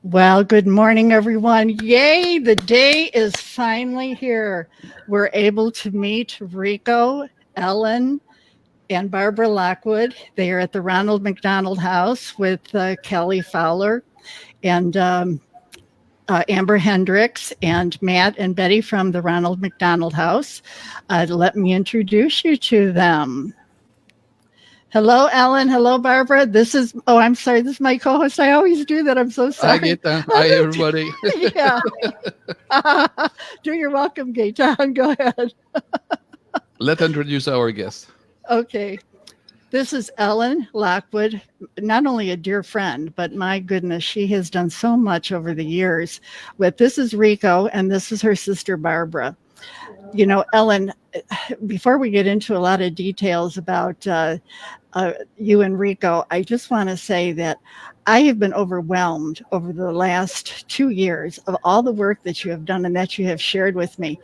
Well, good morning, everyone. Yay, the day is finally here. We're able to meet Rico, Ellen, and Barbara Lockwood. They are at the Ronald McDonald House with Kelly Fowler and Amber Hendricks and Matt and Betty from the Ronald McDonald House. Let me introduce you to them. Hello, Ellen. Hello, Barbara. I'm sorry, this is my co host. I always do that. I'm so Hi, sorry. Gita. Hi, everybody. Yeah. Do your welcome, Gaetan. Go ahead. Let's introduce our guest. Okay. This is Ellen Lockwood, not only a dear friend, but my goodness, she has done so much over the years. But this is Rico, and this is her sister, Barbara. You know, Ellen, before we get into a lot of details about you and Rico, I just want to say that I have been overwhelmed over the last 2 years of all the work that you have done and that you have shared with me.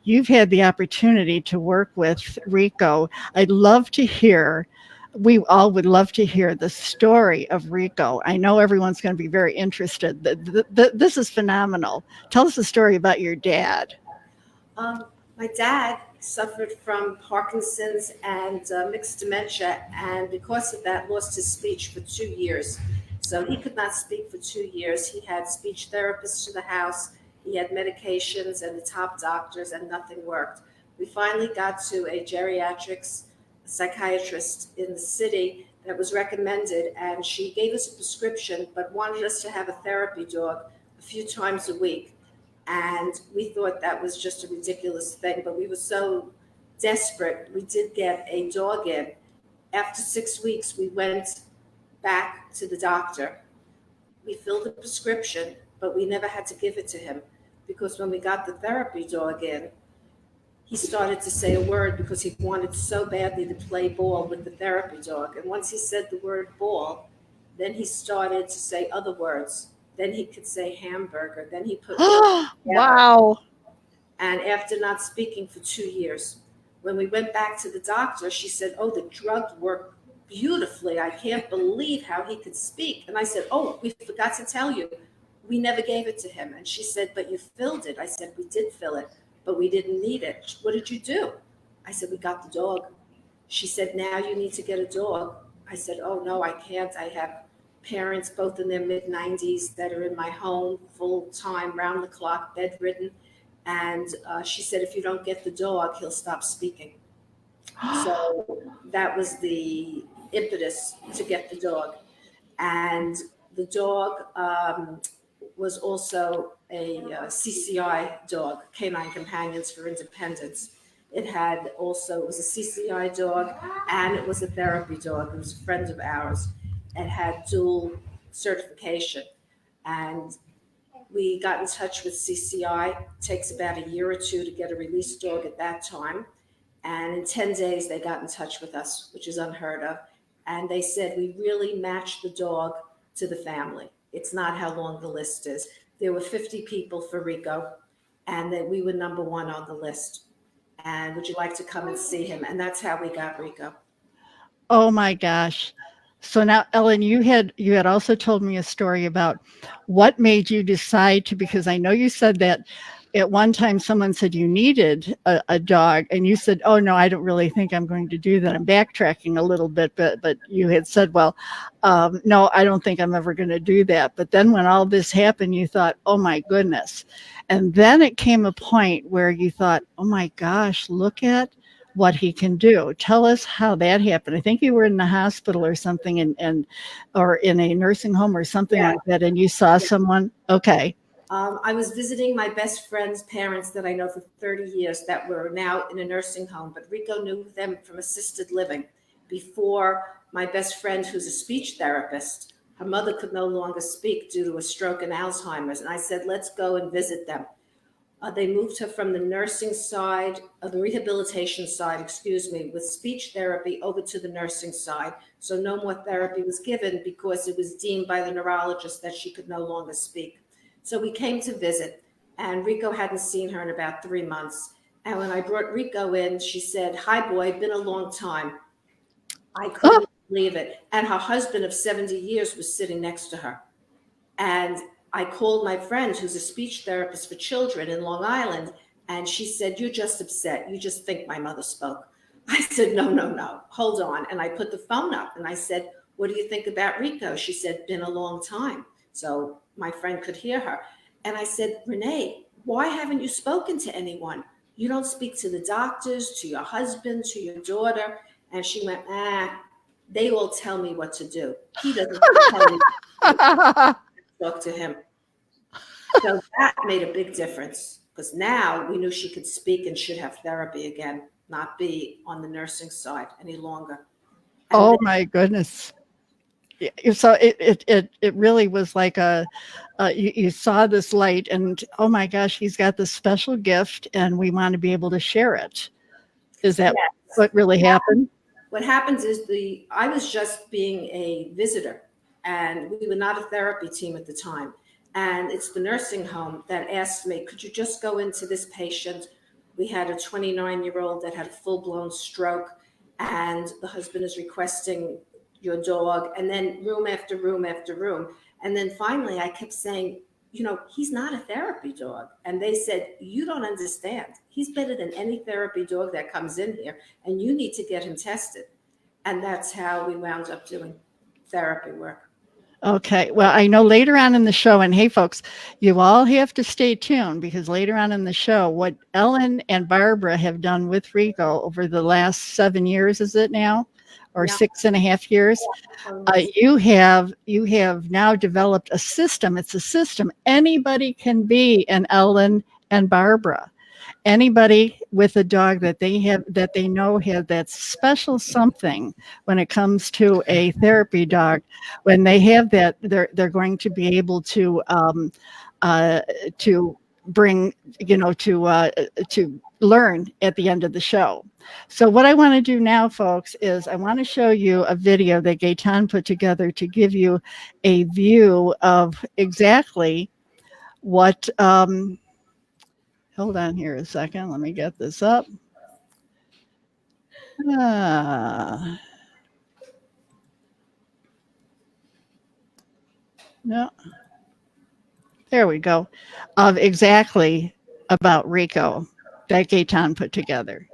You've had the opportunity to work with Rico. I'd love to hear, we all would love to hear the story of Rico. I know everyone's going to be very interested. This is phenomenal. Tell us the story about your dad. My dad suffered from Parkinson's and mixed dementia, and because of that, lost his speech for 2 years. So he could not speak for 2 years. He had speech therapists to the house, he had medications and the top doctors, and nothing worked. We finally got to a geriatrics psychiatrist in the city that was recommended, and she gave us a prescription but wanted us to have a therapy dog a few times a week. And we thought that was just a ridiculous thing, but we were so desperate. We did get a dog in. After 6 weeks, we went back to the doctor. We filled the prescription, but we never had to give it to him because when we got the therapy dog in, he started to say a word because he wanted so badly to play ball with the therapy dog. And once he said the word ball, then he started to say other words. Then he could say hamburger. Then he put Wow. and after not speaking for 2 years, when we went back to the doctor, she said, "Oh, the drug worked beautifully. I can't believe how he could speak." And I said, "Oh, we forgot to tell you, we never gave it to him." And she said, "But you filled it." I said, "We did fill it, but we didn't need it." "What did you do?" I said, "We got the dog." She said, "Now you need to get a dog." I said, "Oh, no, I can't. I have parents, both in their mid-90s, that are in my home full-time, round-the-clock, bedridden." And she said, "If you don't get the dog, he'll stop speaking." So that was the impetus to get the dog. And the dog was also a CCI dog, Canine Companions for Independence. It was a CCI dog, and it was a therapy dog. It was a friend of ours. It had dual certification. And we got in touch with CCI. It takes about a year or two to get a release dog at that time. And in 10 days, they got in touch with us, which is unheard of. And they said, "We really matched the dog to the family. It's not how long the list is." There were 50 people for Rico, and that we were number one on the list. And would you like to come and see him? And that's how we got Rico. Oh my gosh. So now, Ellen, you had also told me a story about what made you decide to, because I know you said that at one time someone said you needed a dog, and you said, "Oh no, I don't really think I'm going to do that." I'm backtracking a little bit, but you had said, "Well, no, I don't think I'm ever going to do that." But then when all this happened, you thought, "Oh my goodness," and then it came a point where you thought, "Oh my gosh, look at what he can do." Tell us how that happened. I think you were in the hospital or something, and or in a nursing home or something Yeah. like that, and you saw someone. Okay. I was visiting my best friend's parents that I know for 30 years that were now in a nursing home, but Rico knew them from assisted living. Before, my best friend, who's a speech therapist, her mother could no longer speak due to a stroke and Alzheimer's. And I said, "Let's go and visit them." They moved her from the nursing side, the rehabilitation side, excuse me, with speech therapy over to the nursing side. So no more therapy was given because it was deemed by the neurologist that she could no longer speak. So we came to visit, and Rico hadn't seen her in about 3 months. And when I brought Rico in, she said, "Hi, boy, been a long time." I Oh, couldn't believe it. And her husband of 70 years was sitting next to her. And I called my friend who's a speech therapist for children in Long Island, and she said, "You're just upset. You just think my mother spoke." I said, "No, no, no. Hold on." And I put the phone up and I said, "What do you think about Rico?" She said, "Been a long time." So my friend could hear her. And I said, "Renee, why haven't you spoken to anyone? You don't speak to the doctors, to your husband, to your daughter." And she went, "They all tell me what to do. He doesn't tell me to talk to him." So that made a big difference, because now we knew she could speak and should have therapy again, not be on the nursing side any longer. And Oh my goodness. So it really was like you saw this light, and oh my gosh, he's got this special gift and we want to be able to share it. Is that Yes. what really happened? What happens is I was just being a visitor, and we were not a therapy team at the time. And it's the nursing home that asked me, "Could you just go into this patient?" We had a 29-year-old that had a full-blown stroke, and the husband is requesting your dog, and then room after room after room. And then finally I kept saying, "He's not a therapy dog." And they said, "You don't understand. He's better than any therapy dog that comes in here, and you need to get him tested." And that's how we wound up doing therapy work. Okay. Well, I know later on in the show, and hey, folks, you all have to stay tuned, because later on in the show, what Ellen and Barbara have done with Rico over the last 7 years, is it now? Or 6.5 years? You have now developed a system. It's a system. Anybody can be an Ellen and Barbara. Anybody with a dog that they know has that special something when it comes to a therapy dog. When they have that, they're going to be able to bring, to learn at the end of the show. So what I want to do now, folks, is I want to show you a video that Gaetan put together to give you a view of exactly what. Hold on here a second. Let me get this up. No. There we go. Of exactly about Rico that Gaetan put together.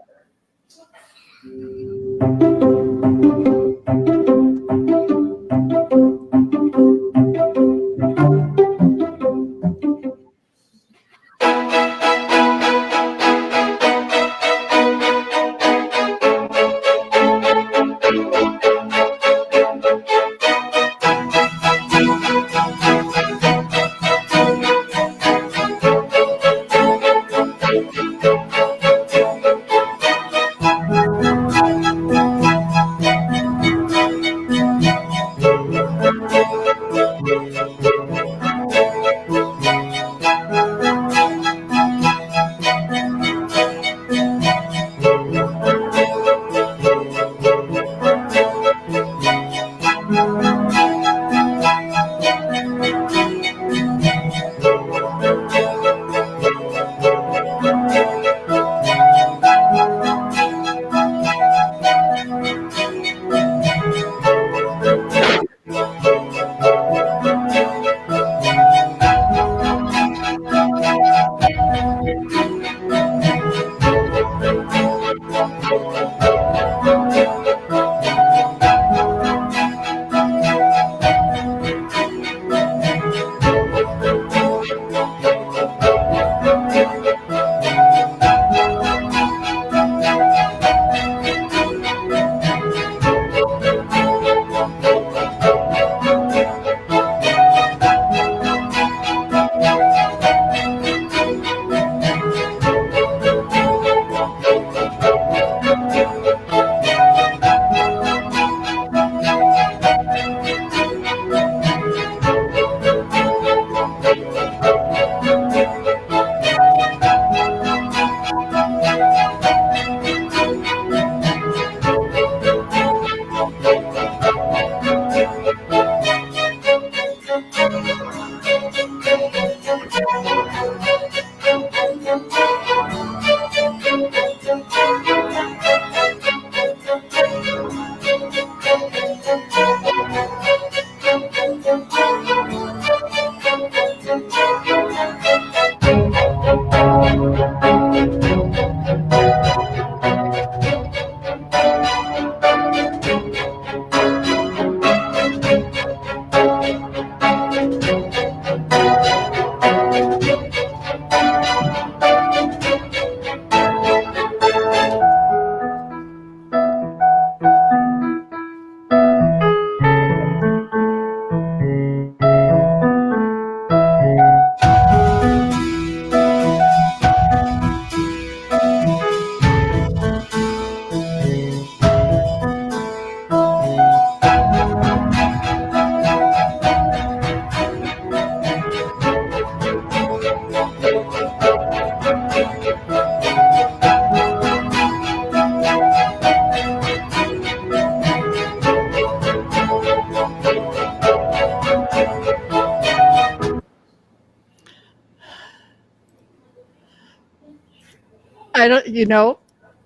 I don't,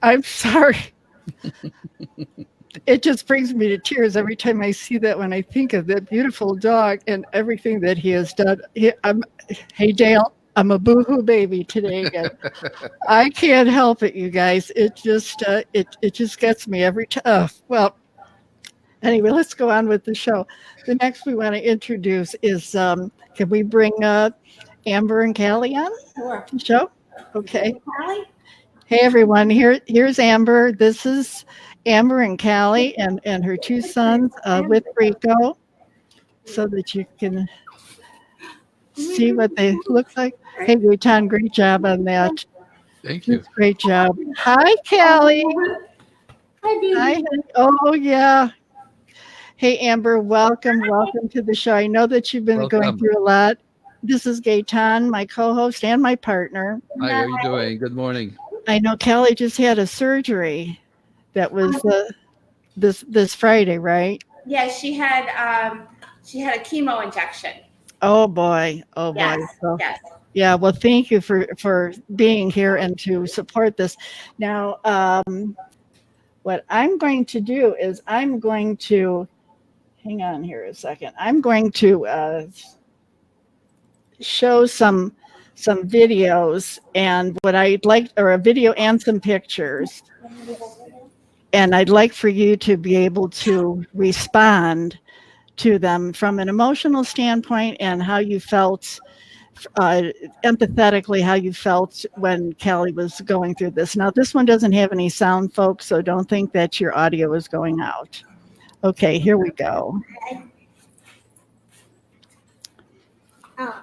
I'm sorry. It just brings me to tears every time I see that when I think of that beautiful dog and everything that he has done. Hey, Dale, I'm a boohoo baby today again. I can't help it, you guys. It just gets me every time. Well, anyway, let's go on with the show. The next we want to introduce is, can we bring Amber and Callie on Sure. the show? Okay. Callie? Hey everyone, here's Amber. This is Amber and Callie and her two sons with Rico, so that you can see what they look like. Hey, Gaetan, great job on that. Thank you. Great job. Hi, Callie. Hi, baby. Hi. Oh yeah. Hey Amber, welcome to the show. I know that you've been going Welcome. through a lot. This is Gaetan, my co-host and my partner. Hi, how are you doing? Good morning. I know Callie just had a surgery that was this Friday, right? Yeah, she had a chemo injection. Oh boy. Yes, So, yes. yeah, well, thank you for being here and to support this. Now, what I'm going to do is I'm going to hang on here a second. I'm going to show some videos and what I'd like, or a video and some pictures. And I'd like for you to be able to respond to them from an emotional standpoint and how you felt, empathetically, how you felt when Callie was going through this. Now, this one doesn't have any sound, folks, so don't think that your audio is going out. Okay, here we go. Oh.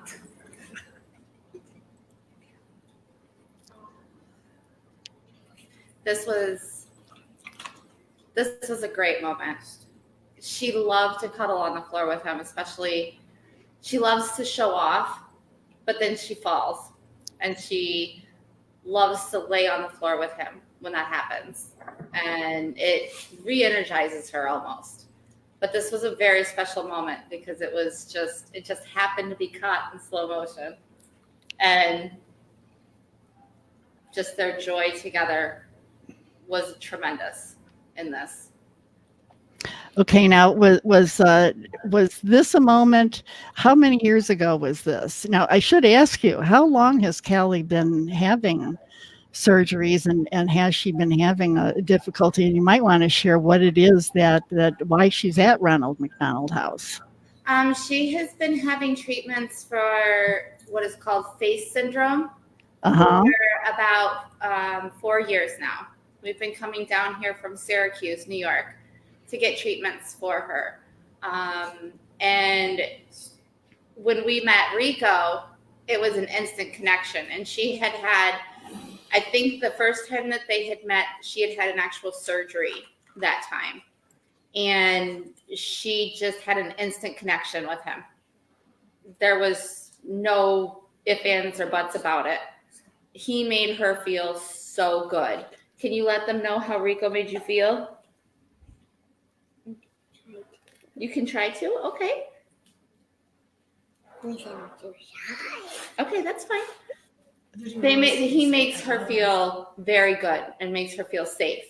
This was a great moment. She loved to cuddle on the floor with him, especially she loves to show off, but then she falls and she loves to lay on the floor with him when that happens. And it re-energizes her almost. But this was a very special moment because it just happened to be caught in slow motion. And just their joy together was tremendous in this. Okay, now was this a moment? How many years ago was this? Now, I should ask you, how long has Callie been having surgeries, and has she been having a difficulty? And you might want to share what it is that why she's at Ronald McDonald House. She has been having treatments for what is called face syndrome Uh-huh. for about 4 years now. We've been coming down here from Syracuse, New York, to get treatments for her. And when we met Rico, it was an instant connection. And she had, I think the first time that they had met, she had an actual surgery that time. And she just had an instant connection with him. There was no ifs, ands, or buts about it. He made her feel so good. Can you let them know how Rico made you feel? You can try to? Okay. Okay, that's fine. He makes her feel very good and makes her feel safe.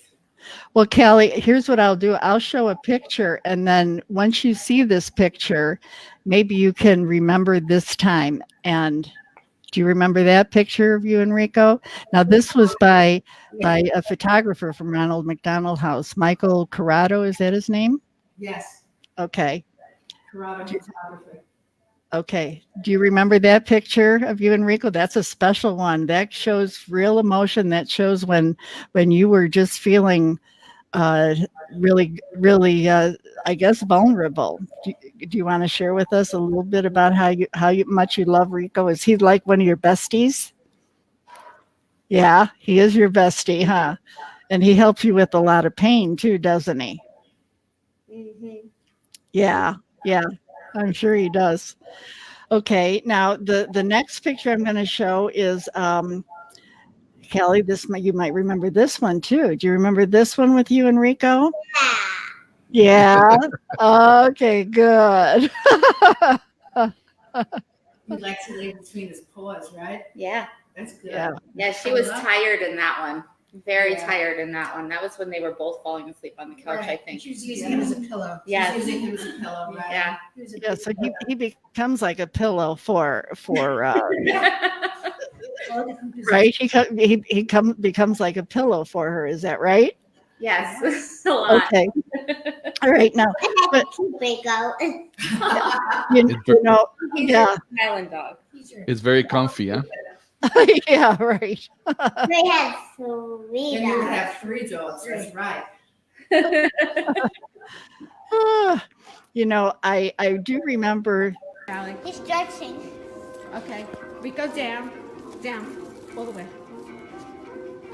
Well, Callie, here's what I'll do. I'll show a picture, and then once you see this picture, maybe you can remember this time. And do you remember that picture of you and Rico? Now, this was by a photographer from Ronald McDonald House, Michael Corrado. Is that his name? Yes. Okay. Corrado photography. Okay. Do you remember that picture of you and Rico? That's a special one. That shows real emotion. That shows when you were just feeling really, I guess, vulnerable. Do you want to share with us a little bit about how much you love Rico? Is he like one of your besties? Yeah, he is your bestie, huh? And he helps you with a lot of pain too, doesn't he? Mm-hmm. Yeah, I'm sure he does. Okay, now the next picture I'm going to show is Callie. You might remember this one too. Do you remember this one with you and Rico? Yeah. Okay, good. He likes to lay between his paws, right? Yeah. That's good. Yeah. Yeah, she was tired in that one. Very tired in that one. That was when they were both falling asleep on the couch, I think. She was using him as a pillow. Yes. She was using him as a pillow, right? Yeah. Yeah, so he becomes like a pillow for right. Becomes like a pillow for her. Is that right? Yes, a lot. Okay. All right. Now, but Rico. you know, He's yeah, your island dog. It's very comfy, huh? yeah, right. They have three And you would dogs. have 3 dogs, that's right. You know, I do remember. He's stretching. Okay, Rico, down, all the way.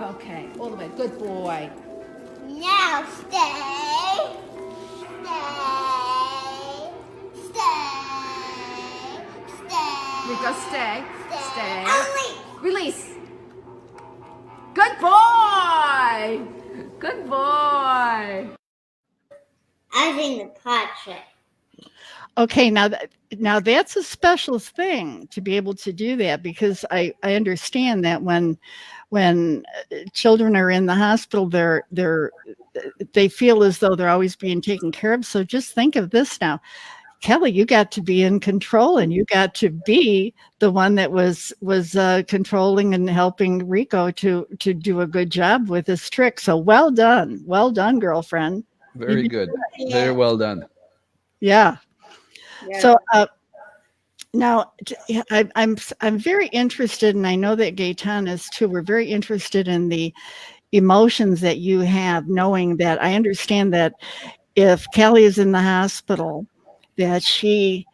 Okay, all the way. Good boy. Now stay. Stay. Stay. Stay. Rico, stay. Stay. Oh, Release. Good boy. Good boy. I was in the portrait. Okay, now that's a special thing to be able to do that, because I understand that when children are in the hospital, they feel as though they're always being taken care of. So just think of this now. Kelly, you got to be in control, and you got to be the one that was controlling and helping Rico to do a good job with this trick. So well done, girlfriend. Very good. Very well done. Yeah. Yeah. So now I'm very interested, and I know that Gaetan is too. We're very interested in the emotions that you have, knowing that I understand that if Kelly is in the hospital, that she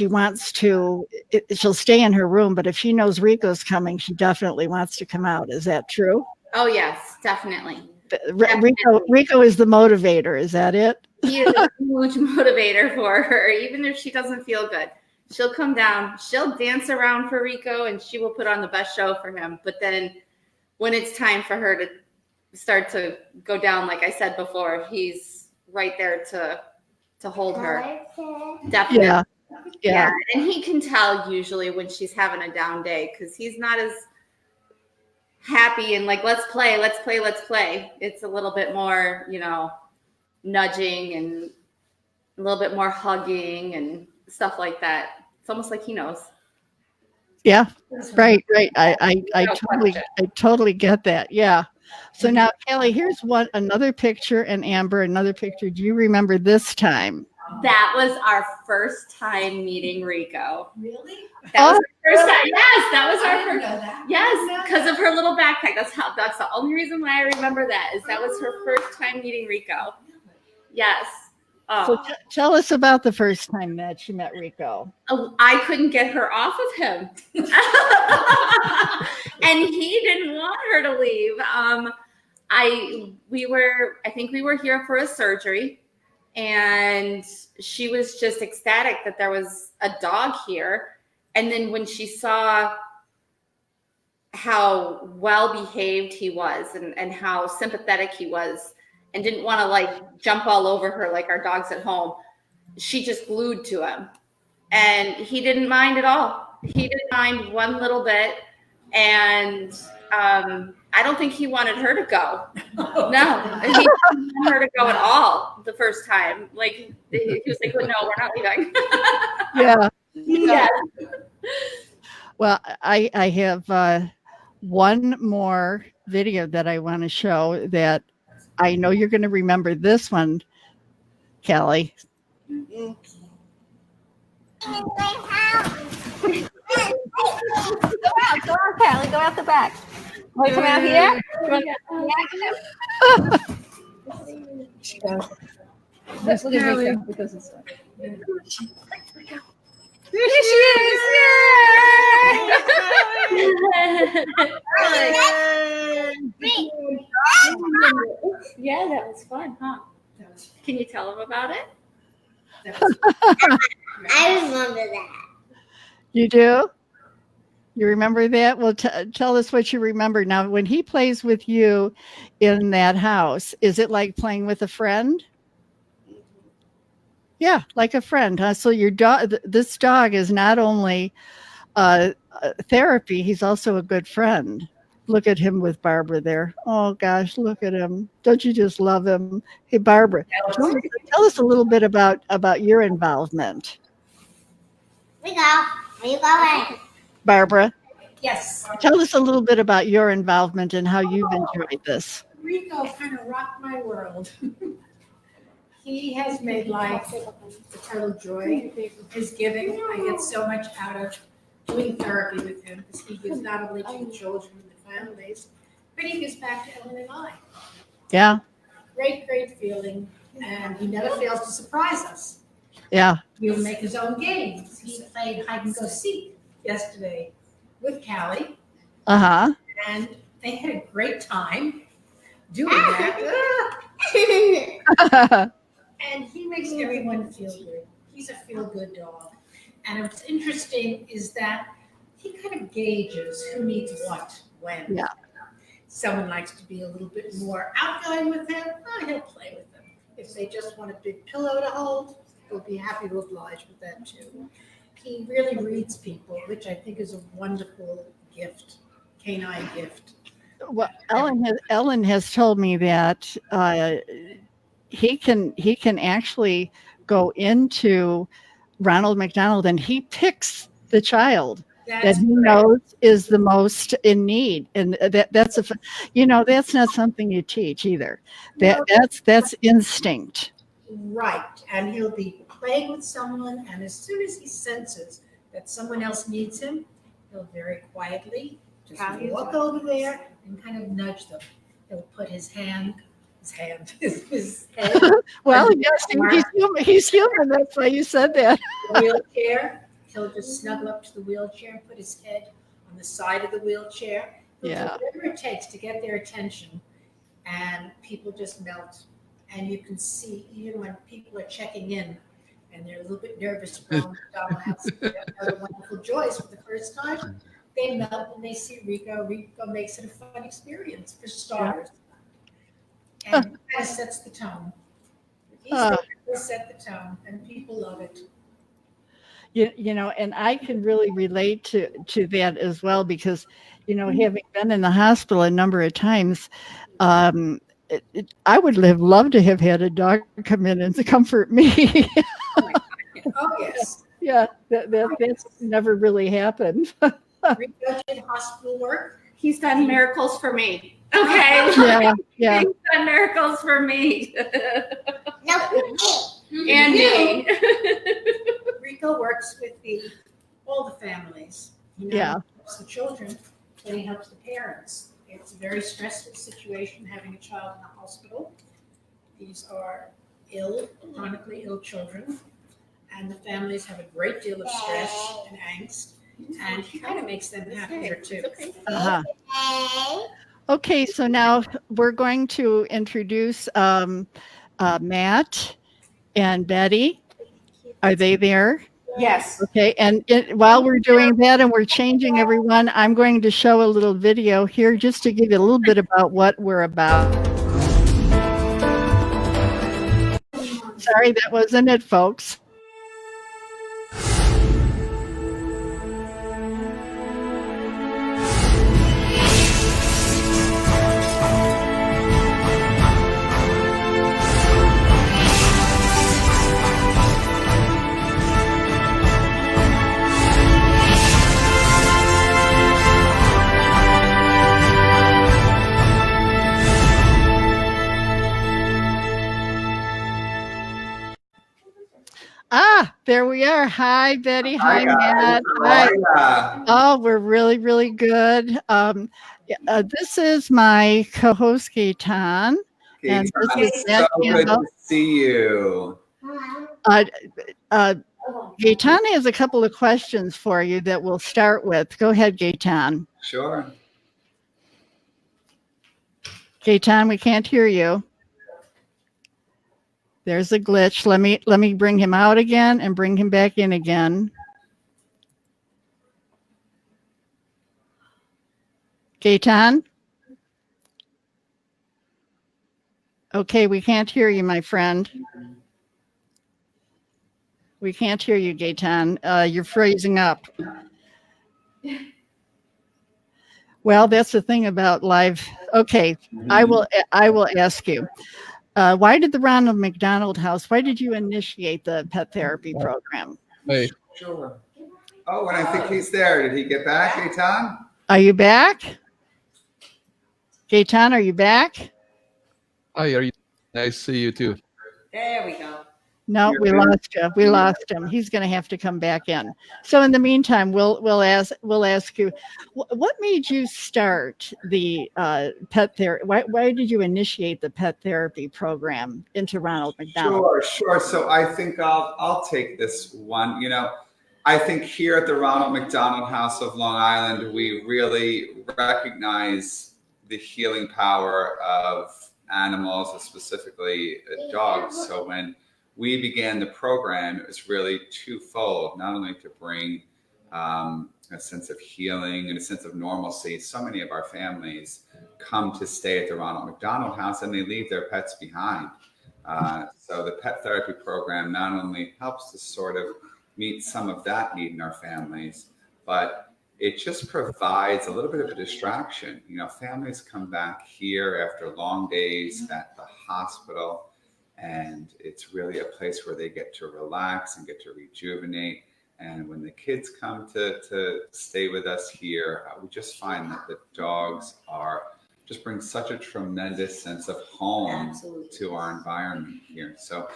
wants to, she'll stay in her room, but if she knows Rico's coming, she definitely wants to come out. Is that true? Oh, yes, definitely. Rico is the motivator. Is that it? He is a huge motivator for her, even if she doesn't feel good. She'll come down, she'll dance around for Rico, and she will put on the best show for him. But then when it's time for her to start to go down, like I said before, he's right there to hold her. Definitely. Yeah. And he can tell usually when she's having a down day, because he's not as happy and like, let's play. It's a little bit more, nudging and a little bit more hugging and stuff like that. It's almost like he knows. Yeah, right. I totally get that. Yeah. So now, Kelly, here's another picture, and Amber, another picture. Do you remember this time? That was our first time meeting Rico. Really? That was our first time. Yes, that was I our didn't first. know that. Yes, because of her little backpack. That's the only reason why I remember that, is that was her first time meeting Rico. Yes. So tell us about the first time that she met Rico. I couldn't get her off of him. And he didn't want her to leave. I think we were here for a surgery, and she was just ecstatic that there was a dog here. And then when she saw how well behaved he was and how sympathetic he was, and didn't want to like jump all over her like our dogs at home, she just glued to him. And he didn't mind at all. He didn't mind one little bit. And I don't think he wanted her to go. No, he didn't want her to go at all the first time. Like, he was like, no, we're not leaving. Yeah. Yes. Well, I have one more video that I want to show that I know you're going to remember this one, Kelly. In my house. Go out, Callie. Go out the back. Want to come out here? Let's look at Rico because it's. Here she is! Yeah, that was fun, huh? Can you tell him about it? I remember that. You do? You remember that? Well, tell us what you remember. Now, when he plays with you in that house, is it like playing with a friend? Yeah, like a friend, huh? So your dog, this dog is not only therapy, he's also a good friend. Look at him with Barbara there. Oh gosh, look at him. Don't you just love him? Hey, Barbara, tell us a little bit about your involvement. Rico, are you going? Barbara, Yes. tell us a little bit about your involvement and how you've enjoyed this. Rico kind of rocked my world. He has made life a total joy. His giving, I get so much out of doing therapy with him because he gives not only to the children and the families, but he gives back to Ellen and I. Yeah, Great, great feeling, and he never fails to surprise us. yeah. He'll make his own games. He played hide and go seek yesterday with Callie, Uh-huh. and they had a great time doing that. And he makes everyone feel good. He's a feel-good dog. And what's interesting is that he kind of gauges who needs what when. Yeah. Someone likes to be a little bit more outgoing with him, he'll play with them. If they just want a big pillow to hold, he'll be happy to oblige with that too. He really reads people, which I think is a wonderful gift, canine gift. Well, Ellen has told me that he can actually go into Ronald McDonald and he picks the child that That's he correct. knows is the most in need, and that's that's not something you teach either. That's instinct. Right, and he'll be playing with someone, and as soon as he senses that someone else needs him, he'll very quietly just walk over there and kind of nudge them. He'll put his head. Well, on yes, the he's human. That's why you said that. wheelchair. He'll just snuggle up to the wheelchair and put his head on the side of the wheelchair. He'll do Yeah. whatever it takes to get their attention, and people just melt. And you can see, even when people are checking in and they're a little bit nervous around McDonald House, other wonderful joys for the first time, they melt when they see Rico. Rico makes it a fun experience for starters. And kind of sets the tone. He's there to set the tone, and people love it. And I can really relate to that as well because, having been in the hospital a number of times, I would have loved to have had a dog come in and comfort me. Oh, yes. Yeah, that's never really happened. Rico did hospital work. He's done miracles for me. Okay. Yeah. He's done miracles for me. No, And me. Rico works with all the families. He helps the children, but he helps the parents. It's a very stressful situation having a child in the hospital. These are chronically ill children, and the families have a great deal of stress and angst, and he kind of makes them happier too. Uh-huh. hey. Okay, so now we're going to introduce Matt and Betty. Are they there? Yes. Okay, and while we're doing that and we're changing everyone, I'm going to show a little video here just to give you a little bit about what we're about. Sorry, that wasn't it, folks. There we are. Hi, Betty. Hi, Matt. Hi. Oh, we're really, really good. This is my co-host, Gaetan. And this is Matt so good to see you. Gaetan has a couple of questions for you that we'll start with. Go ahead, Gaetan. Sure. Gaetan, we can't hear you. There's a glitch. Let me bring him out again and bring him back in again. Gaetan? Okay, we can't hear you, my friend. We can't hear you, Gaetan. You're freezing up. Well, that's the thing about live. Okay, I will ask you. Why did the Ronald McDonald House? Why did you initiate the pet therapy program? Hey, Sure. Oh, and I think he's there. Did he get back, Eitan? Are you back, Gaetan? Are you back? hi, are you? Nice to see you too. There we go. No, we lost you. We lost him. He's going to have to come back in. So in the meantime, we'll ask you, what made you start the pet therapy? Why did you initiate the pet therapy program into Ronald McDonald? Sure. So I think I'll take this one. You know, I think here at the Ronald McDonald House of Long Island, we really recognize the healing power of animals, specifically dogs. So when we began the program, it was really twofold, not only to bring a sense of healing and a sense of normalcy. So many of our families come to stay at the Ronald McDonald House and they leave their pets behind. So the pet therapy program not only helps to sort of meet some of that need in our families, but it just provides a little bit of a distraction. You know, families come back here after long days at the hospital, and it's really a place where they get to relax and get to rejuvenate. And when the kids come to stay with us here, we just find that the dogs just bring such a tremendous sense of home to our environment here. So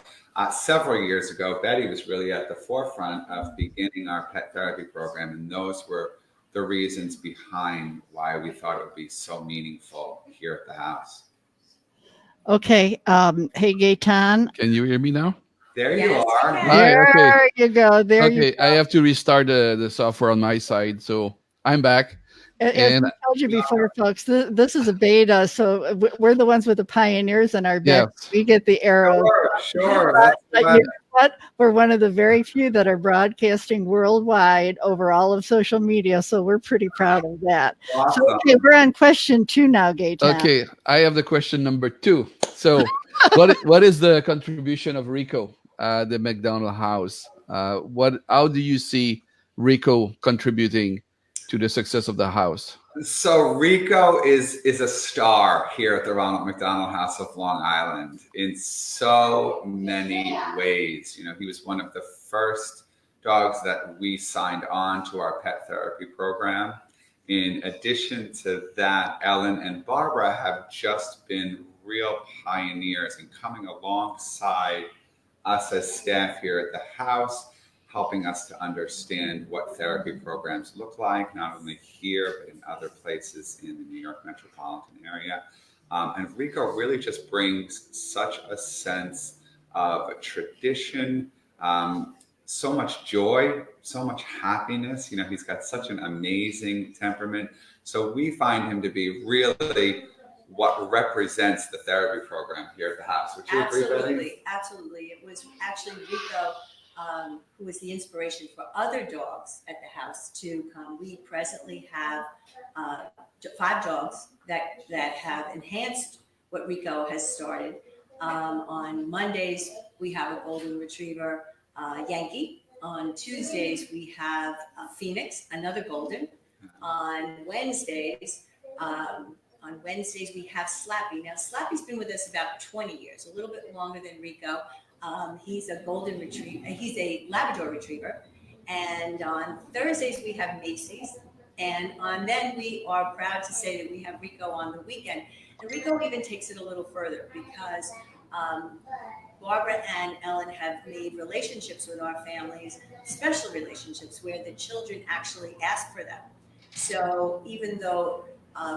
several years ago, Betty was really at the forefront of beginning our pet therapy program. And those were the reasons behind why we thought it would be so meaningful here at the house. Okay. Hey, Gaetan. Can you hear me now? There you are. Hi, There you go. There you Okay, go. I have to restart the software on my side, so I'm back. As And I told you before, folks, this is a beta, so we're the ones with the pioneers in our back. Yes. We get the arrows. Sure. But you know what? We're one of the very few that are broadcasting worldwide over all of social media, so we're pretty proud of that. Awesome. So, okay, we're on question 2 now, Gaetan. Okay, I have the question number 2. So, what is the contribution of Rico, the McDonald House? How do you see Rico contributing to the success of the house? So Rico is a star here at the Ronald McDonald House of Long Island in so many ways. You know, he was one of the first dogs that we signed on to our pet therapy program. In addition to that, Ellen and Barbara have just been real pioneers in coming alongside us as staff here at the house, helping us to understand what therapy programs look like, not only here, but in other places in the New York metropolitan area. And Rico really just brings such a sense of tradition, so much joy, so much happiness. You know, he's got such an amazing temperament. So we find him to be really what represents the therapy program here at the house. Would you agree, Betty? Absolutely. It was actually Rico who was the inspiration for other dogs at the house to come. We presently have 5 dogs that have enhanced what Rico has started. On Mondays, we have a golden retriever, Yankee. On Tuesdays, we have Phoenix, another golden. On Wednesdays, we have Slappy. Now, Slappy's been with us about 20 years, a little bit longer than Rico. He's a golden retriever. He's a Labrador retriever. And on Thursdays, we have Macy's. And then we are proud to say that we have Rico on the weekend. And Rico even takes it a little further because Barbara and Ellen have made relationships with our families, special relationships where the children actually ask for them. So even though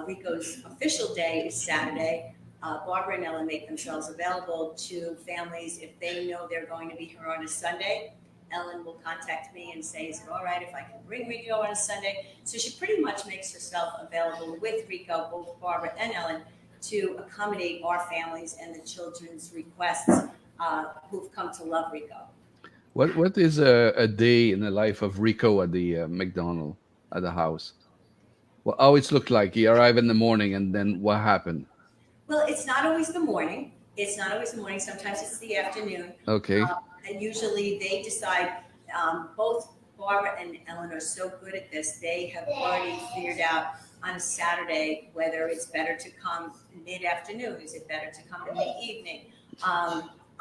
Rico's official day is Saturday, Barbara and Ellen make themselves available to families if they know they're going to be here on a Sunday. Ellen will contact me and say, is it all right if I can bring Rico on a Sunday? So she pretty much makes herself available with Rico, both Barbara and Ellen, to accommodate our families and the children's requests who've come to love Rico. What is a day in the life of Rico at the McDonald at the house? Well, how it's looked like? He arrived in the morning, and then what happened? Well, it's not always the morning. Sometimes it's the afternoon. Okay. And usually they decide, both Barbara and Ellen are so good at this. They have already figured out on a Saturday whether it's better to come mid-afternoon, is it better to come in the evening.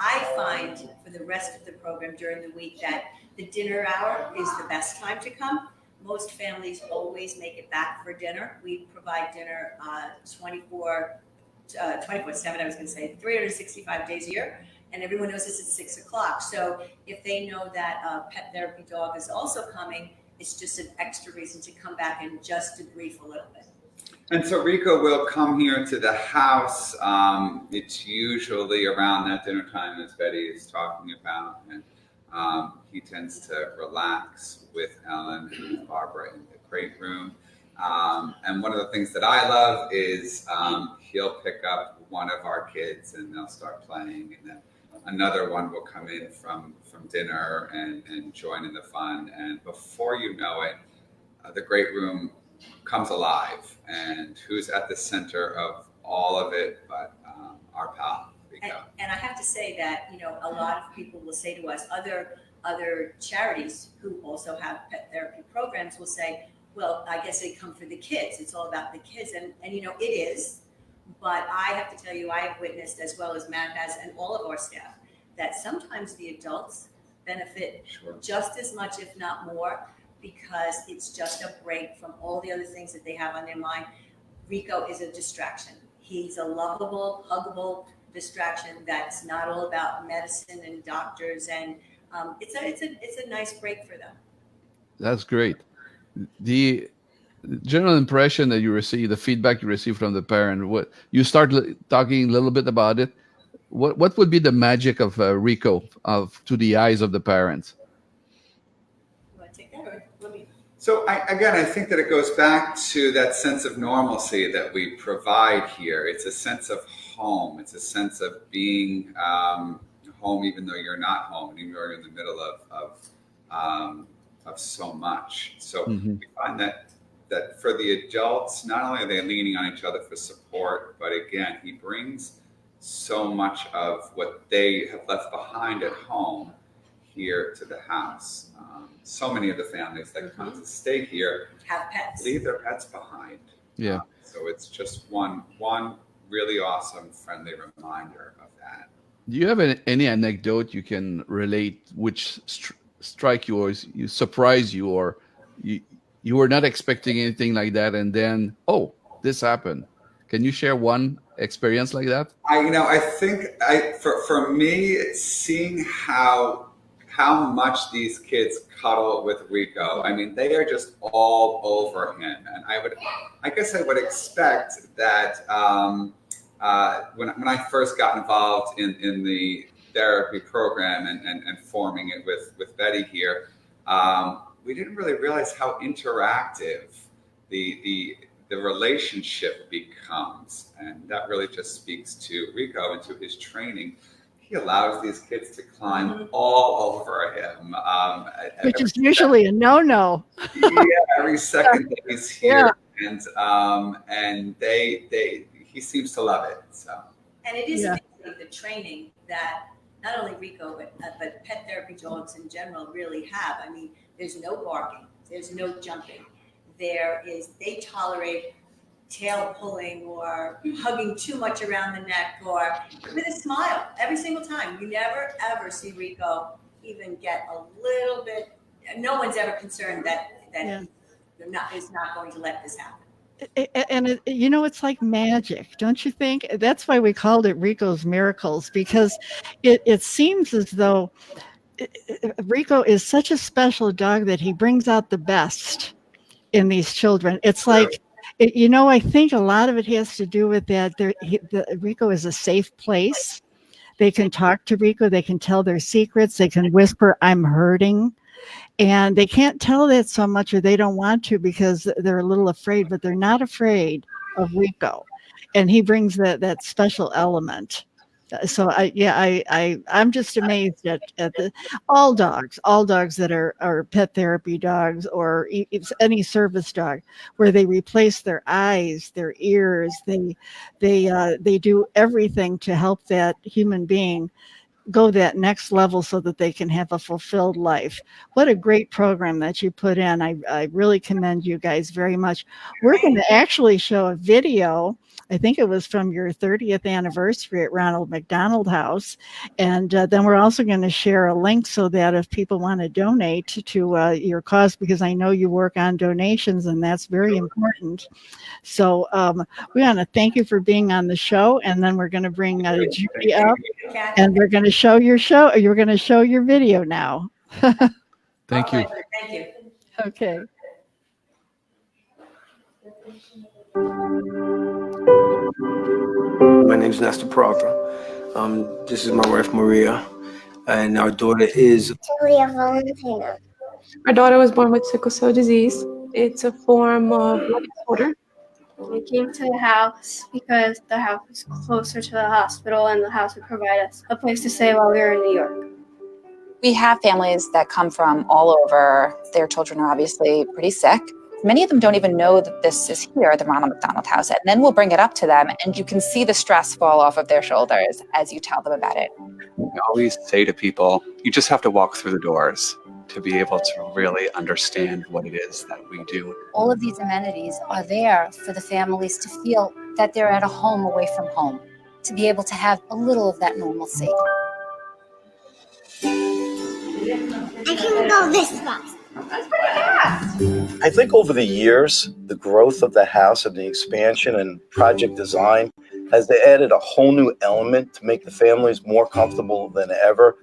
I find for the rest of the program during the week that the dinner hour is the best time to come. Most families always make it back for dinner. We provide dinner 24/7, I was going to say 365 days a year, and everyone knows this at 6 o'clock. So if they know that a pet therapy dog is also coming, it's just an extra reason to come back and just debrief a little bit. And so Rico will come here to the house. It's usually around that dinner time, as Betty is talking about, and he tends to relax with Ellen and Barbara in the great room. And one of the things that I love is he'll pick up one of our kids and they'll start playing, and then another one will come in from dinner and join in the fun. And before you know it, the great room comes alive. And who's at the center of all of it but our pal, Rico. And I have to say that, you know, a lot of people will say to us, other charities who also have pet therapy programs will say, well, I guess they come for the kids. It's all about the kids. And you know, it is. But I have to tell you, I have witnessed, as well as Matt has and all of our staff, that sometimes the adults benefit just as much, if not more, because it's just a break from all the other things that they have on their mind. Rico is a distraction. He's a lovable, huggable distraction that's not all about medicine and doctors, and it's a nice break for them. That's great. The general impression that you receive, the feedback you receive from the parent, what you start talking a little bit about it. What would be the magic of Rico to the eyes of the parents? You want to take that, or let me? So I think that it goes back to that sense of normalcy that we provide here. It's a sense of home. It's a sense of being home, even though you're not home, and even though you're in the middle of so much. So we find that for the adults, not only are they leaning on each other for support, but again, he brings so much of what they have left behind at home here to the house. So many of the families that come to stay here Have pets. leave their pets behind. Yeah. So it's just one really awesome, friendly reminder of that. Do you have any anecdote you can relate which strike you or you surprise you, or you were not expecting anything like that, and then this happened? Can you share one experience like that? I think for me, seeing how much these kids cuddle with Rico. I mean, they are just all over him, and I guess I would expect that when I first got involved in the therapy program and forming it with Betty here, we didn't really realize how interactive the relationship becomes, and that really just speaks to Rico and to his training. He allows these kids to climb all over him, which is usually a no-no. Yeah, every second that he's here, and he seems to love it. So, and it is amazing, the training that not only Rico but pet therapy dogs in general really have. I mean, there's no barking, there's no jumping. They tolerate tail pulling or hugging too much around the neck, or with a smile every single time. You never ever see Rico even get a little bit. No one's ever concerned that is not going to let this happen. And it's like magic, don't you think? That's why we called it Rico's Miracles, because it seems as though Rico is such a special dog that he brings out the best in these children. It's like, I think a lot of it has to do with that. Rico is a safe place. They can talk to Rico. They can tell their secrets. They can whisper, "I'm hurting." And they can't tell that so much, or they don't want to, because they're a little afraid, but they're not afraid of Rico. And he brings that special element. So I'm just amazed at all dogs that are pet therapy dogs, or any service dog, where they replace their eyes, their ears, they do everything to help that human being go that next level so that they can have a fulfilled life. What a great program that you put in. I really commend you guys very much. We're going to actually show a video. I think it was from your 30th anniversary at Ronald McDonald House. And then we're also going to share a link so that if people want to donate to your cause, because I know you work on donations and that's very important. So we want to thank you for being on the show. And then we're going to bring Judy up and we're going to show your show. You're going to show your video now. Thank you. Thank you. Okay. My name is Nestor Peralta. This is my wife Maria, and our daughter is Julia Valentina. Our daughter was born with sickle cell disease. It's a form of blood disorder. We came to the house because the house was closer to the hospital and the house would provide us a place to stay while we were in New York. We have families that come from all over. Their children are obviously pretty sick. Many of them don't even know that this is here, the Ronald McDonald House, and then we'll bring it up to them, and you can see the stress fall off of their shoulders as you tell them about it. I always say to people, you just have to walk through the doors to be able to really understand what it is that we do. All of these amenities are there for the families to feel that they're at a home away from home, to be able to have a little of that normalcy. I can go this fast. That's pretty fast. I think over the years, the growth of the house and the expansion and project design has added a whole new element to make the families more comfortable than ever.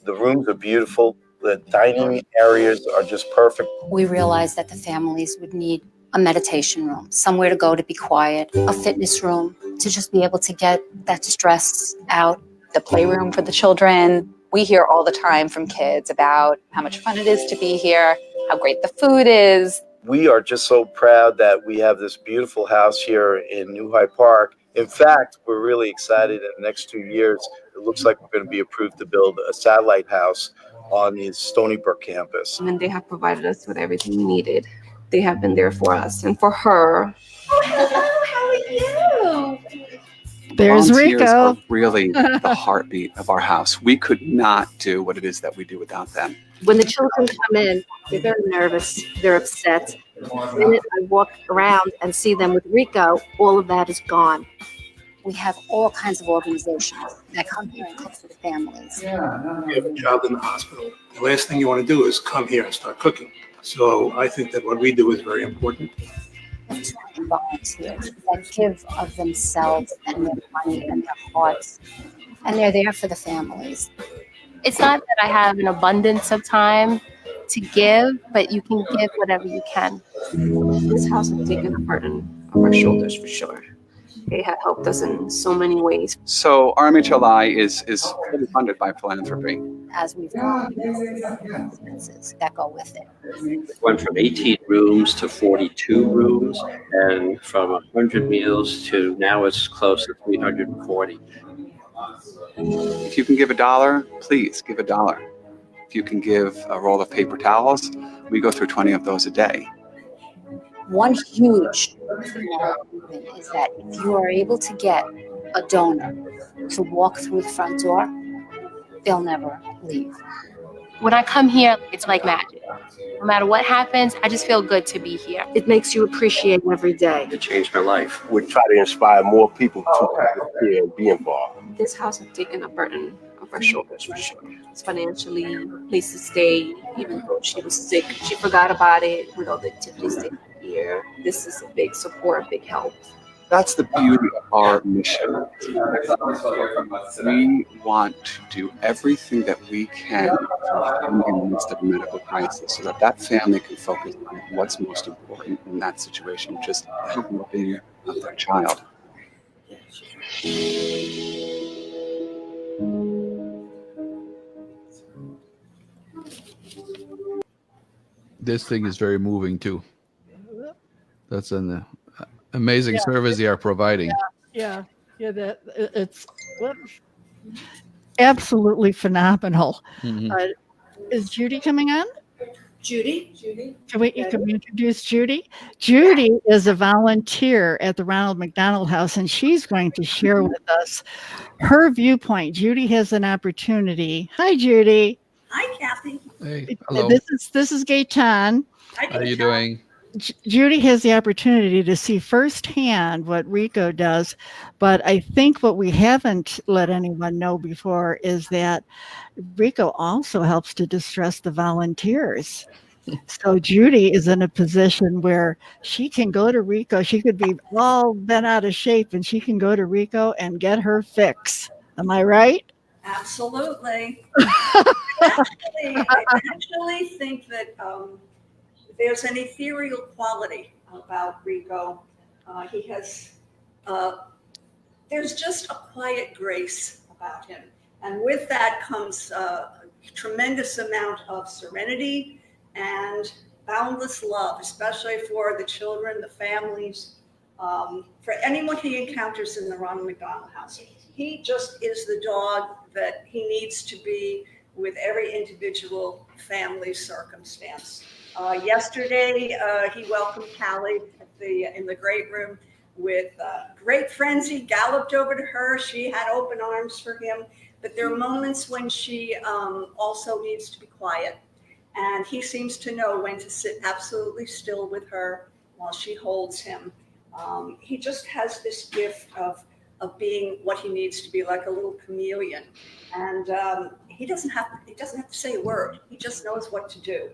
The rooms are beautiful. The dining areas are just perfect. We realized that the families would need a meditation room, somewhere to go to be quiet, a fitness room, to just be able to get that stress out. The playroom for the children. We hear all the time from kids about how much fun it is to be here, how great the food is. We are just so proud that we have this beautiful house here in New Hyde Park. In fact, we're really excited in the next 2 years. It looks like we're going to be approved to build a satellite house on the Stony Brook campus. And they have provided us with everything we needed. They have been there for us and for her. Oh, hello, how are you? There's Volunteers Rico. are really the heartbeat of our house. We could not do what it is that we do without them. When the children come in, they're very nervous, they're upset. The minute I walk around and see them with Rico, all of that is gone. We have all kinds of organizations that come here and cook for the families. you have a child in the hospital. The last thing you want to do is come here and start cooking. So I think that what we do is very important. Volunteers that give of themselves and their money and their hearts, and they're there for the families. It's not that I have an abundance of time to give, but you can give whatever you can. This house has taken a burden off our shoulders for sure. They have helped us in so many ways. So RMHLI is fully funded by philanthropy. As we've gone, expenses that go with it. Went from 18 rooms to 42 rooms, and from 100 meals to now it's close to 340. If you can give $1, please give $1. If you can give a roll of paper towels, we go through 20 of those a day. One huge movement is that if you are able to get a donor to walk through the front door, they'll never leave. When I come here, it's like magic. No matter what happens, I just feel good to be here. It makes you appreciate every day. It changed my life. We try to inspire more people to come here and be involved. This house has taken a burden off our shoulders for sure. It's financially, place to stay, even though she was sick. She forgot about it with all the activities they had here. This is a big support, a big help. That's the beauty of our mission. We want to do everything that we can in the midst of a medical crisis so that that family can focus on what's most important in that situation, which is the health and well-being of their child. This thing is very moving too. That's an amazing service they are providing. Yeah. That it's absolutely phenomenal. Mhm. Is Judy coming on? Judy. Can we introduce Judy? Judy is a volunteer at the Ronald McDonald House, and she's going to share with us her viewpoint. Judy has an opportunity. Hi, Judy. Hi, Kathy. Hey, hello. This is Gaetan. How are you doing? Judy has the opportunity to see firsthand what Rico does, but I think what we haven't let anyone know before is that Rico also helps to distress the volunteers. So Judy is in a position where she can go to Rico. She could be all bent out of shape, and she can go to Rico and get her fix. Am I right? Absolutely. I actually think that there's an ethereal quality about Rico. He has, there's just a quiet grace about him. And with that comes a tremendous amount of serenity and boundless love, especially for the children, the families, for anyone he encounters in the Ronald McDonald House. He just is the dog that he needs to be with every individual family circumstance. Yesterday, he welcomed Callie in the great room with great frenzy, galloped over to her. She had open arms for him. But there are moments when she also needs to be quiet. And he seems to know when to sit absolutely still with her while she holds him. He just has this gift of being what he needs to be, like a little chameleon. And he doesn't have to say a word. He just knows what to do.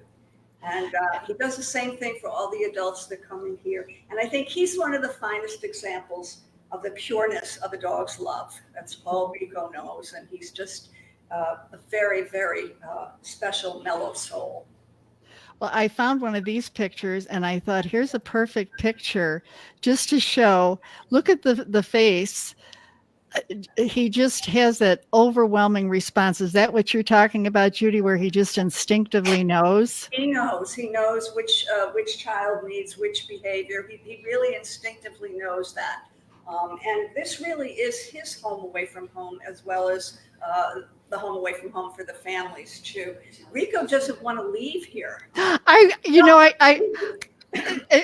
And he does the same thing for all the adults that come in here. And I think he's one of the finest examples of the pureness of a dog's love. That's all Rico knows. And he's just a very, very special, mellow soul. Well, I found one of these pictures, and I thought, here's a perfect picture just to show. Look at the face. He just has that overwhelming response. Is that what you're talking about, Judy, where he just instinctively knows? He knows which child needs which behavior. He really instinctively knows that. And this really is his home away from home, as well as the home away from home for the families too. Rico doesn't want to leave here.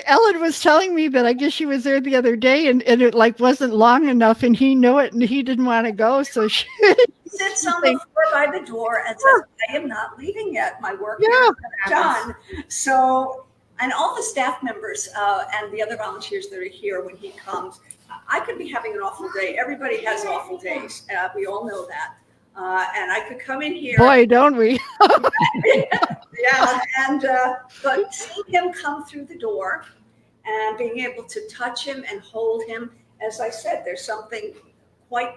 Ellen was telling me that I guess she was there the other day, and it like wasn't long enough, and he knew it, and he didn't want to go. So she sits on the floor by the door and says, "I am not leaving yet. My work is not done." So, and all the staff members and the other volunteers that are here when he comes, I could be having an awful day. Everybody has awful days. We all know that. And I could come in here. Boy, don't we? Yeah, and but seeing him come through the door and being able to touch him and hold him, as I said, there's something quite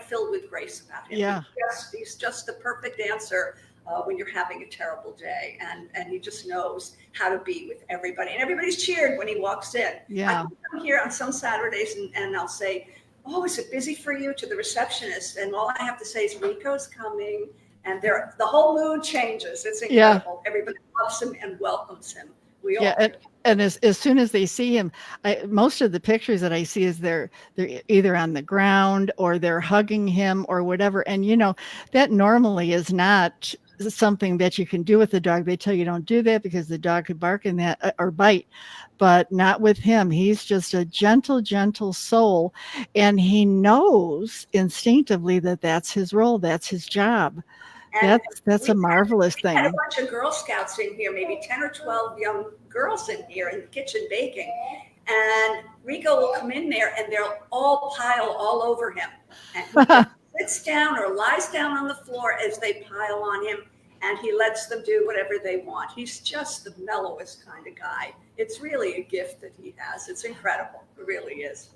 filled with grace about him. Yeah, he's just the perfect answer when you're having a terrible day, and he just knows how to be with everybody, and everybody's cheered when he walks in. Yeah, I come here on some Saturdays and I'll say, "Oh, is it busy for you?" to the receptionist, and all I have to say is, "Rico's coming," and the whole mood changes. It's incredible. Yeah. Everybody loves him and welcomes him. We all. Yeah, and as soon as they see him, most of the pictures that I see is they're either on the ground or they're hugging him or whatever. And that normally is not something that you can do with the dog. They tell you don't do that because the dog could bark in that or bite, but not with him. He's just a gentle soul, and he knows instinctively that that's his role, that's his job. And that's a marvelous thing. We had a bunch of Girl Scouts in here, maybe 10 or 12 young girls in here in the kitchen baking, and Rico will come in there and they'll all pile all over him, and he sits down or lies down on the floor as they pile on him, and he lets them do whatever they want. He's just the mellowest kind of guy. It's really a gift that he has. It's incredible. It really is.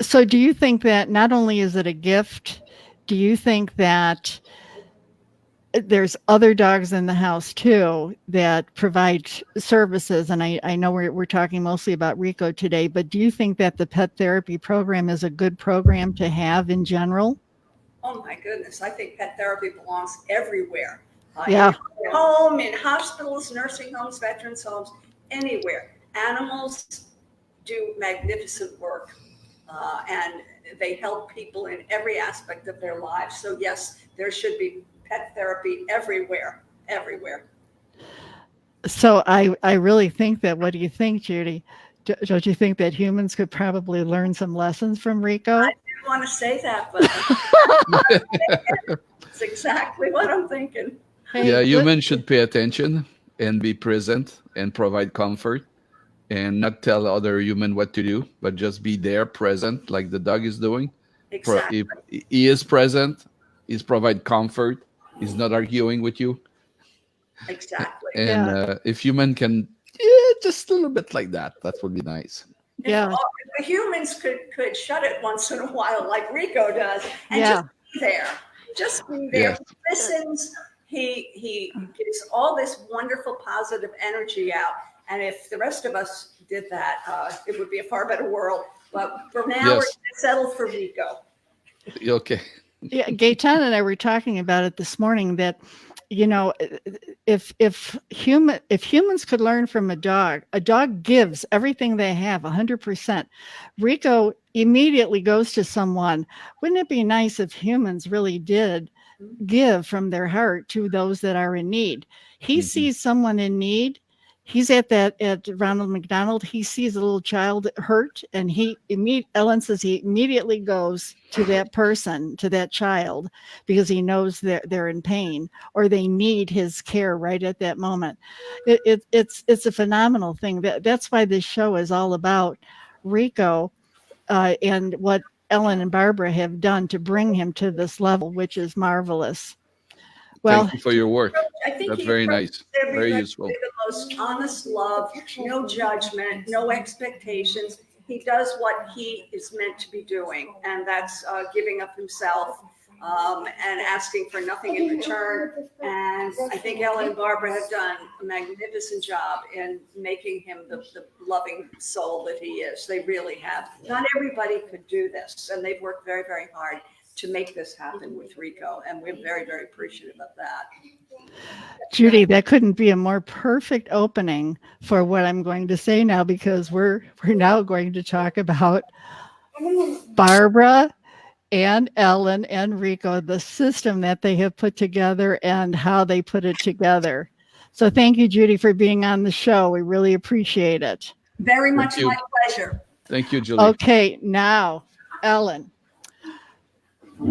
So do you think that not only is it a gift, do you think that there's other dogs in the house too that provide services? And I know we're talking mostly about Rico today, but do you think that the pet therapy program is a good program to have in general? Oh my goodness, I think pet therapy belongs everywhere. Yeah. In home, in hospitals, nursing homes, veterans homes, anywhere. Animals do magnificent work, and they help people in every aspect of their lives. So yes, there should be pet therapy everywhere. So I really think that, what do you think, Judy? Don't you think that humans could probably learn some lessons from Rico? I didn't want to say that, but it's exactly what I'm thinking. Yeah, humans should pay attention and be present and provide comfort and not tell other human what to do, but just be there, present, like the dog is doing. Exactly. If he is present, he's provide comfort. He's not arguing with you. Exactly. And if human can, just a little bit like that, that would be nice. If the humans could shut it once in a while, like Rico does, and Yeah. just be there. Just be there. Yes. He listens. He gives all this wonderful positive energy out. And if the rest of us did that, it would be a far better world. But for now, we're Yes. settled for Rico. Okay. Yeah, Gaetan and I were talking about it this morning, that if humans could learn from a dog gives everything they have 100%. Rico immediately goes to someone. Wouldn't it be nice if humans really did give from their heart to those that are in need? He sees someone in need. He's at Ronald McDonald. He sees a little child hurt, and Ellen says he immediately goes to that person, to that child, because he knows they're in pain or they need his care right at that moment. It's a phenomenal thing. That's why this show is all about Rico and what Ellen and Barbara have done to bring him to this level, which is marvelous. Well, Thank you for your work. I think That's he very approaches nice. Very everybody useful. with the most honest love, no judgment, no expectations. He does what he is meant to be doing, and that's giving of himself and asking for nothing in return. And I think Ellen and Barbara have done a magnificent job in making him the loving soul that he is. They really have. Not everybody could do this, and they've worked very, very hard to make this happen with Rico, and we're very, very appreciative of that. Judy, that couldn't be a more perfect opening for what I'm going to say now, because we're now going to talk about Barbara and Ellen and Rico, the system that they have put together and how they put it together. So thank you, Judy, for being on the show. We really appreciate it. Very much you. my pleasure. Thank you, Julie. Okay, now, Ellen.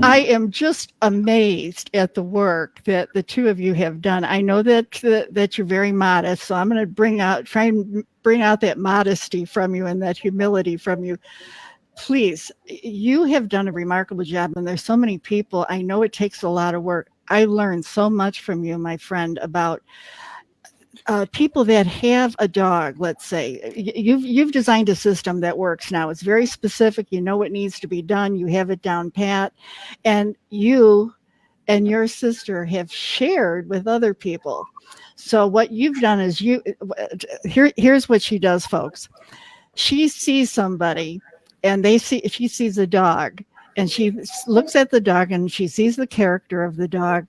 I am just amazed at the work that the two of you have done. I know that you're very modest, so I'm going to try and bring out that modesty from you and that humility from you. Please, you have done a remarkable job, and there's so many people. I know it takes a lot of work. I learned so much from you, my friend, about people that have a dog. Let's say you've designed a system that works now. It's very specific. You know what needs to be done. You have it down pat, and you and your sister have shared with other people. So what you've done is here's what she does, folks. She sees somebody, and she sees a dog, and she looks at the dog, and she sees the character of the dog,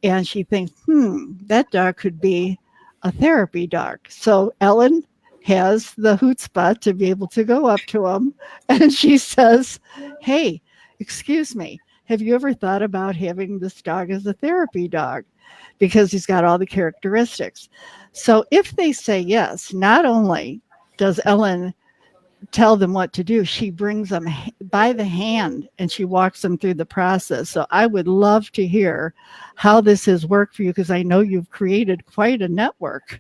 and she thinks, that dog could be a therapy dog. So Ellen has the chutzpah to be able to go up to him, and she says, hey, excuse me, have you ever thought about having this dog as a therapy dog? Because he's got all the characteristics. So if they say yes, not only does Ellen tell them what to do, she brings them by the hand and she walks them through the process. So I would love to hear how this has worked for you, because I know you've created quite a network,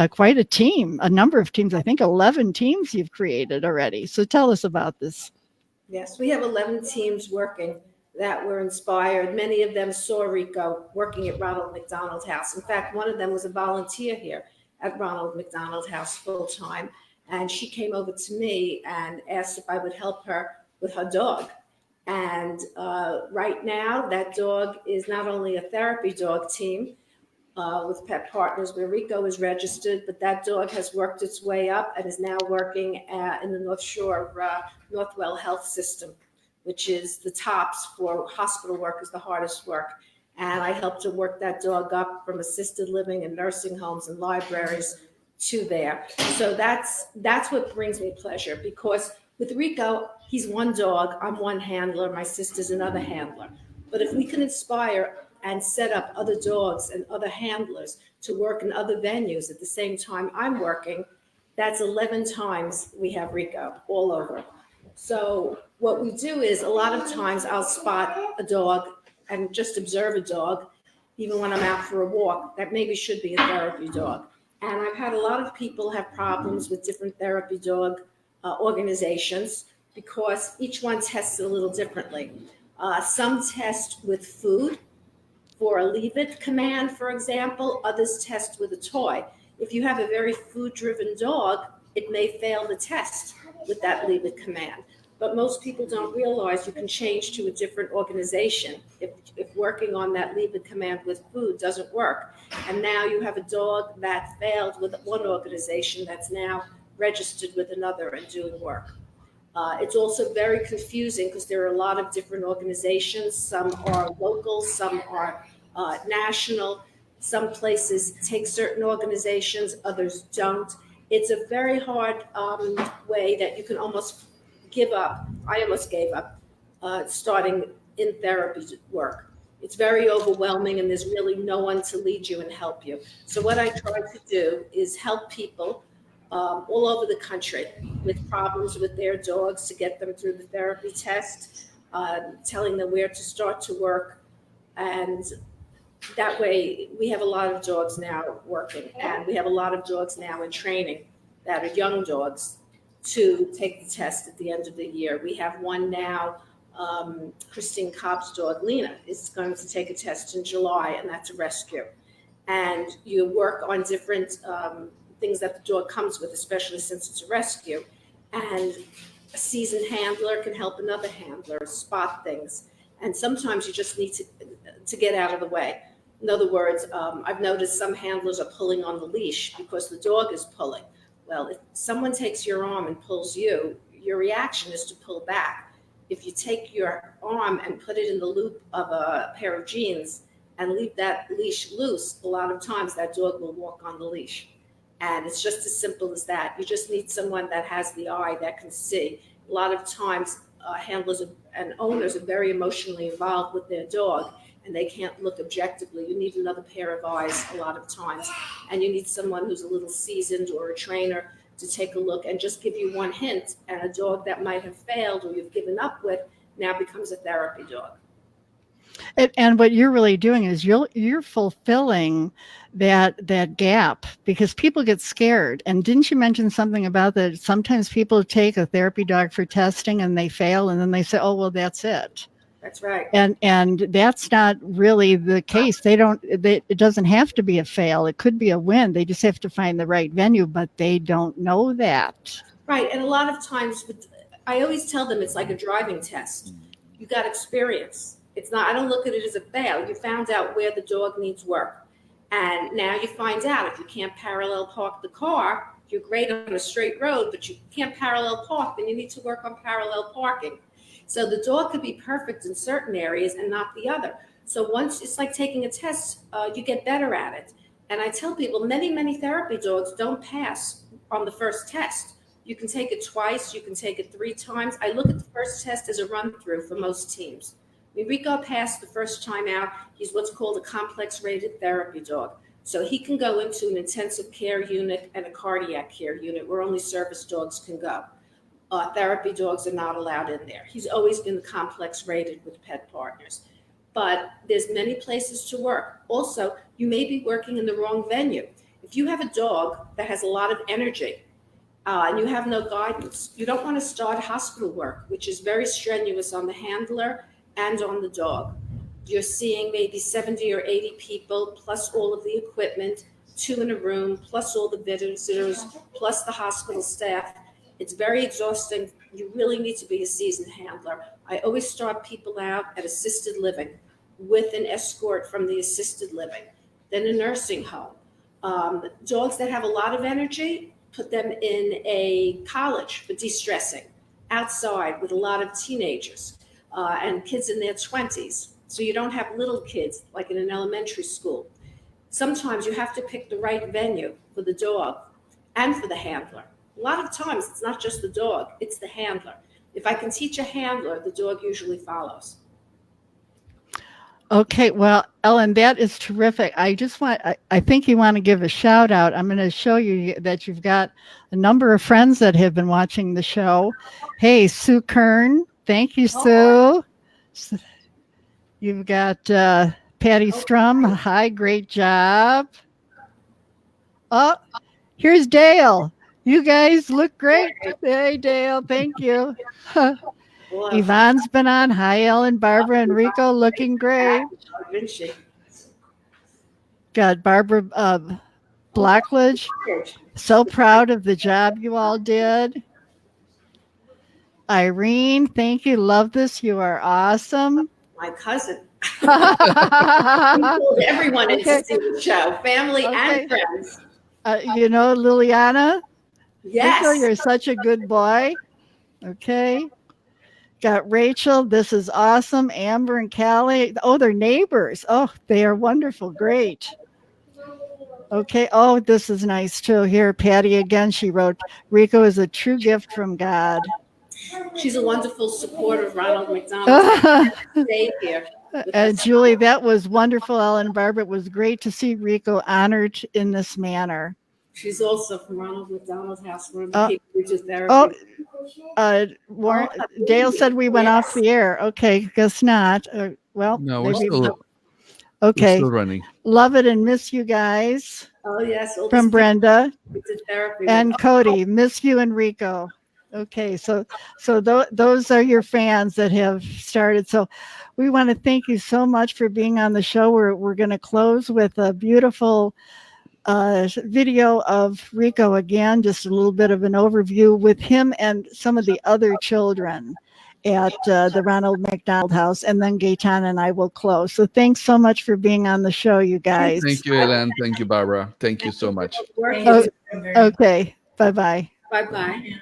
quite a team, a number of teams. I think 11 teams you've created already. So tell us about this. Yes, we have 11 teams working that were inspired. Many of them saw Rico working at Ronald McDonald House. In fact, one of them was a volunteer here at Ronald McDonald House full time. And she came over to me and asked if I would help her with her dog. And right now, that dog is not only a therapy dog team with Pet Partners where Rico is registered, but that dog has worked its way up and is now working in the North Shore Northwell Health System, which is the tops for hospital work, is the hardest work. And I helped her work that dog up from assisted living and nursing homes and libraries to there. So that's what brings me pleasure, because with Rico, he's one dog, I'm one handler, my sister's another handler. But if we can inspire and set up other dogs and other handlers to work in other venues at the same time I'm working, that's 11 times we have Rico all over. So what we do is a lot of times I'll spot a dog and just observe a dog, even when I'm out for a walk, that maybe should be a therapy dog. And I've had a lot of people have problems with different therapy dog organizations because each one tests a little differently. Some test with food for a leave it command, for example. Others test with a toy. If you have a very food-driven dog, it may fail the test with that leave it command. But most people don't realize you can change to a different organization if working on that leave it command with food doesn't work. And now you have a dog that failed with one organization that's now registered with another and doing work. It's also very confusing because there are a lot of different organizations. Some are local, some are national. Some places take certain organizations, others don't. It's a very hard way that you can almost give up. I almost gave up starting in therapy work. It's very overwhelming and there's really no one to lead you and help you. So what I try to do is help people all over the country with problems with their dogs to get them through the therapy test, telling them where to start to work. And that way we have a lot of dogs now working, and we have a lot of dogs now in training that are young dogs to take the test at the end of the year. We have one now, Christine Cobb's dog, Lena, is going to take a test in July, and that's a rescue. And you work on different things that the dog comes with, especially since it's a rescue. And a seasoned handler can help another handler spot things. And sometimes you just need to get out of the way. In other words, I've noticed some handlers are pulling on the leash because the dog is pulling. Well, if someone takes your arm and pulls you, your reaction is to pull back. If you take your arm and put it in the loop of a pair of jeans and leave that leash loose, a lot of times that dog will walk on the leash. And it's just as simple as that. You just need someone that has the eye that can see. A lot of times, handlers and owners are very emotionally involved with their dog, and they can't look objectively. You need another pair of eyes a lot of times. And you need someone who's a little seasoned or a trainer to take a look and just give you one hint. And a dog that might have failed or you've given up with now becomes a therapy dog. And what you're really doing is you're fulfilling that gap, because people get scared. And didn't you mention something about that? Sometimes people take a therapy dog for testing and they fail, and then they say, "Oh, well, that's it." That's right. And that's not really the case. It doesn't have to be a fail. It could be a win. They just have to find the right venue, but they don't know that. Right. And a lot of times, I always tell them it's like a driving test. You got experience. It's not, I don't look at it as a fail. You found out where the dog needs work. And now you find out if you can't parallel park the car, you're great on a straight road, but you can't parallel park, then you need to work on parallel parking. So the dog could be perfect in certain areas and not the other. So once, it's like taking a test, you get better at it. And I tell people, many therapy dogs don't pass on the first test. You can take it twice, you can take it 3 times. I look at the first test as a run through for most teams. Rico passed the first time out. He's what's called a complex rated therapy dog. So he can go into an intensive care unit and a cardiac care unit where only service dogs can go. Therapy dogs are not allowed in there. He's always been complex rated with pet partners. But there's many places to work. Also, you may be working in the wrong venue. If you have a dog that has a lot of energy and you have no guidance, you don't want to start hospital work, which is very strenuous on the handler and on the dog. You're seeing maybe 70 or 80 people, plus all of the equipment, 2 in a room, plus all the visitors, plus the hospital staff. It's very exhausting. You really need to be a seasoned handler. I always start people out at assisted living with an escort from the assisted living, then a nursing home. Dogs that have a lot of energy, put them in a college for de-stressing, outside with a lot of teenagers. And kids in their 20s. So you don't have little kids like in an elementary school. Sometimes you have to pick the right venue for the dog and for the handler. A lot of times it's not just the dog, it's the handler. If I can teach a handler, the dog usually follows. Okay, well, Ellen, that is terrific. I think you want to give a shout out. I'm going to show you that you've got a number of friends that have been watching the show. Hey, Sue Kern. Thank you, Sue. You've got Patty Strum. Hi, great job. Oh, here's Dale. You guys look great. Hey, Dale, thank you. Yvonne's been on. Hi, Ellen, Barbara, and Rico, looking great. Got Barbara Blackledge. So proud of the job you all did. Irene, thank you. Love this. You are awesome. My cousin. We pulled everyone in to see the show, family and friends. You know, Liliana? Yes. Rico, you're such a good boy. Okay. Got Rachel. This is awesome. Amber and Callie. Oh, they're neighbors. Oh, they are wonderful. Great. Okay. Oh, this is nice too. Here, Patty again. She wrote, Rico is a true gift from God. She's a wonderful supporter of Ronald McDonald. Stayed here. Julie, that was wonderful. Ellen and Barbara, it was great to see Rico honored in this manner. She's also from Ronald McDonald House, one of the people who do therapy. Warren, Dale said we went off the air. Okay, guess not. Well, No, we're still running. Love it and miss you guys. Oh, yes. From Brenda Therapy. and Cody. Miss you and Rico. Okay, so those are your fans that have started. So we want to thank you so much for being on the show. We're going to close with a beautiful video of Rico again, just a little bit of an overview with him and some of the other children at the Ronald McDonald House, and then Gaetan and I will close. So thanks so much for being on the show, you guys. Thank you, Ellen. Thank you, Barbara. Thank you so much. Okay, bye-bye. Bye-bye.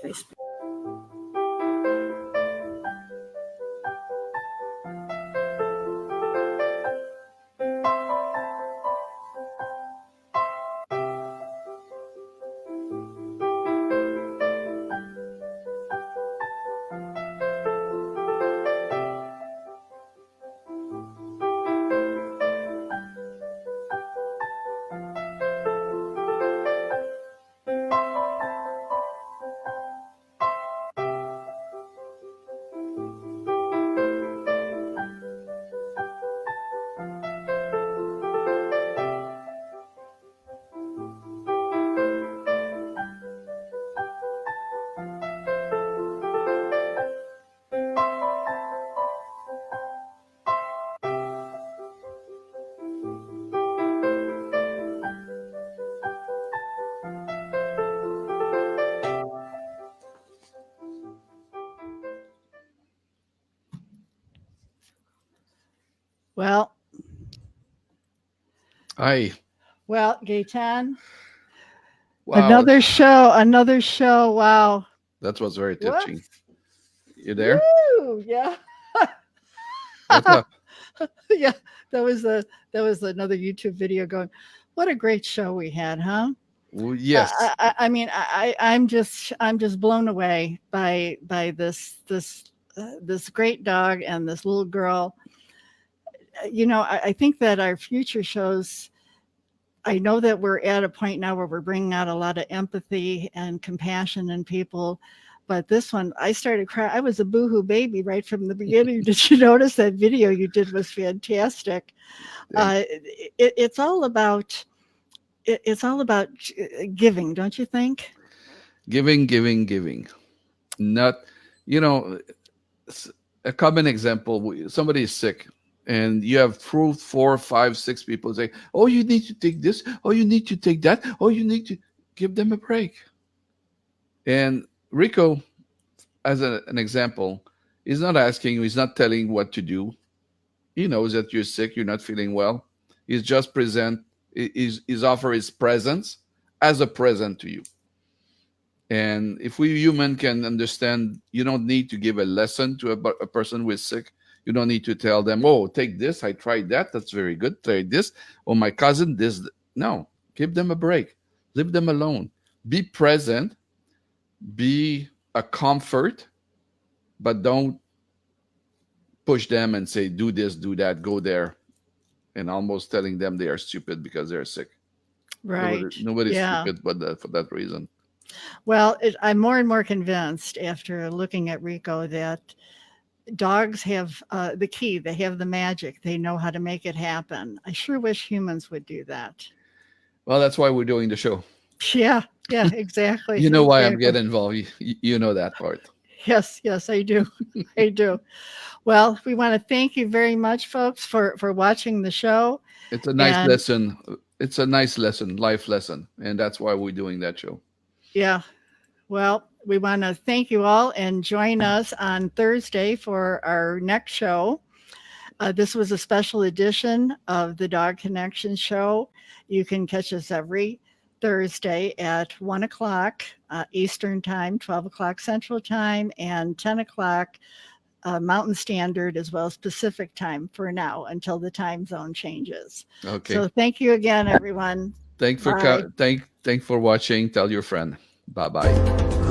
Facebook. Well, hi. Well, Gaetan, Wow. another show. Wow. That was very touching. You there? Woo, yeah. What's up? Yeah, that was another YouTube video going, what a great show we had, huh? Well, yes. I mean, I'm just blown away by this great dog and this little girl. You know, I think that our future shows, I know that we're at a point now where we're bringing out a lot of empathy and compassion in people. But this one, I started crying. I was a boohoo baby right from the beginning. Did you notice that video you did was fantastic? It's all about giving, don't you think? Giving. Not, you know, a common example. Somebody is sick, and you have 4, 5, 6 people say, "Oh, you need to take this. Oh, you need to take that. Oh, you need to give them a break." And Rico, as an example, is not asking you, he's not telling you what to do. He knows that you're sick, you're not feeling well. He's just he's offer his presence as a present to you. And if we human can understand, you don't need to give a lesson to a person who is sick. You don't need to tell them, "Oh, take this. I tried that. That's very good. Try this. Oh, my cousin, this." No, Give them a break. Leave them alone. Be present. Be a comfort, but don't push them and say, do this, do that, go there, and almost telling them they are stupid because they're sick. Right. Nobody's Yeah. stupid but for that reason. Well, I'm more and more convinced after looking at Rico that dogs have the key. They have the magic. They know how to make it happen. I sure wish humans would do that. Well, that's why we're doing the show. Yeah, exactly. You know why I'm exactly. getting involved. You know that part. Yes, I do. I do. Well, we want to thank you very much, folks, for watching the show. It's a nice And- lesson. It's a nice lesson, life lesson. And that's why we're doing that show. Yeah. Well, we want to thank you all and join us on Thursday for our next show. This was a special edition of the Dog Connection Show. You can catch us every Thursday at 1 o'clock Eastern Time, 12 o'clock Central Time, and 10 o'clock Mountain Standard, as well as Pacific Time for now until the time zone changes. Okay. So thank you again, everyone. Thanks for Bye. watching. Tell your friend. Bye-bye.